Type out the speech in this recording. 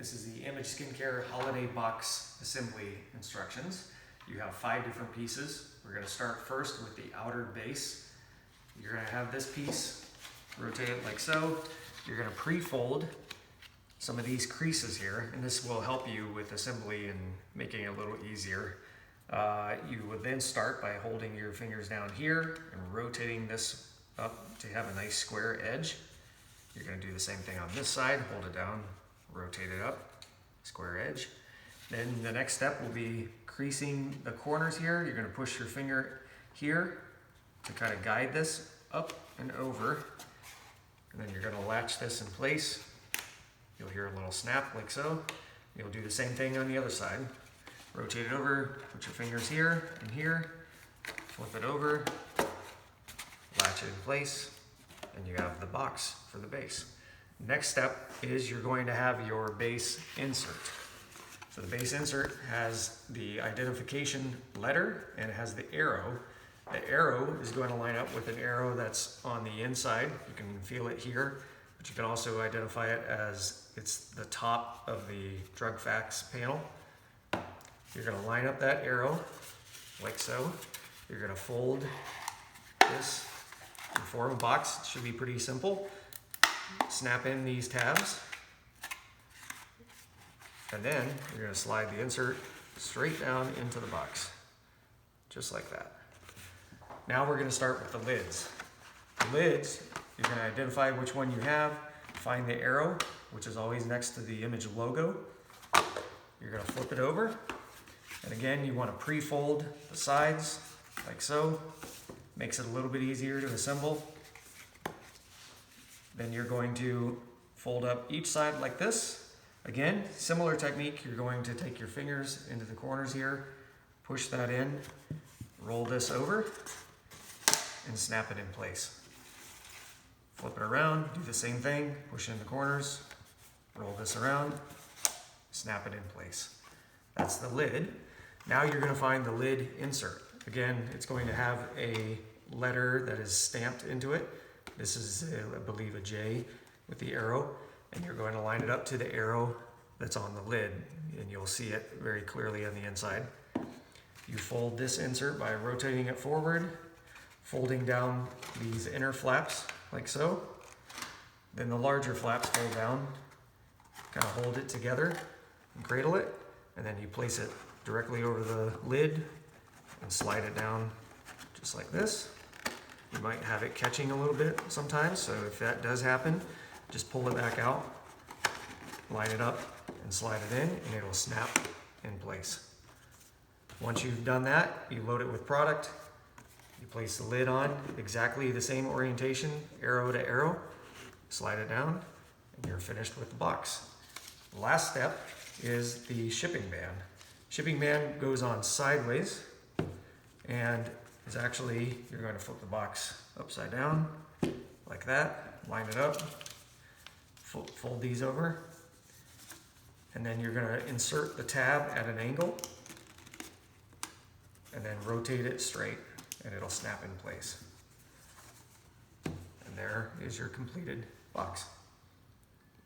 This is the Image Skincare Holiday Box Assembly instructions. You have 5 different pieces. We're going to start first with the outer base. You're going to have this piece, rotate it like so. You're going to pre-fold some of these creases here, and this will help you with assembly and making it a little easier. You would then start by holding your fingers down here and rotating this up to have a nice square edge. You're going to do the same thing on this side, hold it down, rotate it up, square edge. Then the next step will be creasing the corners here. You're going to push your finger here to kind of guide this up and over. And then you're going to latch this in place. You'll hear a little snap like so. You'll do the same thing on the other side. Rotate it over, put your fingers here and here, flip it over, latch it in place, and you have the box for the base. Next step is you're going to have your base insert. So the base insert has the identification letter and it has the arrow. The arrow is going to line up with an arrow that's on the inside. You can feel it here, but you can also identify it as it's the top of the drug facts panel. You're going to line up that arrow like so. You're going to fold this to form a box. It should be pretty simple. Snap in these tabs, and then you're going to slide the insert straight down into the box, just like that. Now we're going to start with the lids. The lids, you're going to identify which one you have, find the arrow, which is always next to the image logo. You're going to flip it over, and again you want to pre-fold the sides like so. Makes it a little bit easier to assemble. Then you're going to fold up each side like this. Again, similar technique. You're going to take your fingers into the corners here, push that in, roll this over, and snap it in place. Flip it around, do the same thing, push in the corners, roll this around, snap it in place. That's the lid. Now you're going to find the lid insert. Again, it's going to have a letter that is stamped into it. This is, I believe, a J with the arrow, and you're going to line it up to the arrow that's on the lid, and you'll see it very clearly on the inside. You fold this insert by rotating it forward, folding down these inner flaps like so. Then the larger flaps fold down, kind of hold it together and cradle it, and then you place it directly over the lid and slide it down just like this. You might have it catching a little bit sometimes, so if that does happen, just pull it back out, line it up, and slide it in, and it'll snap in place. Once you've done that, you load it with product, you place the lid on, exactly the same orientation, arrow to arrow, slide it down, and you're finished with the box. The last step is the shipping band. Shipping band goes on sideways, and is actually, you're going to flip the box upside down like that, line it up, fold these over, and then you're going to insert the tab at an angle and then rotate it straight and it'll snap in place. And there is your completed box.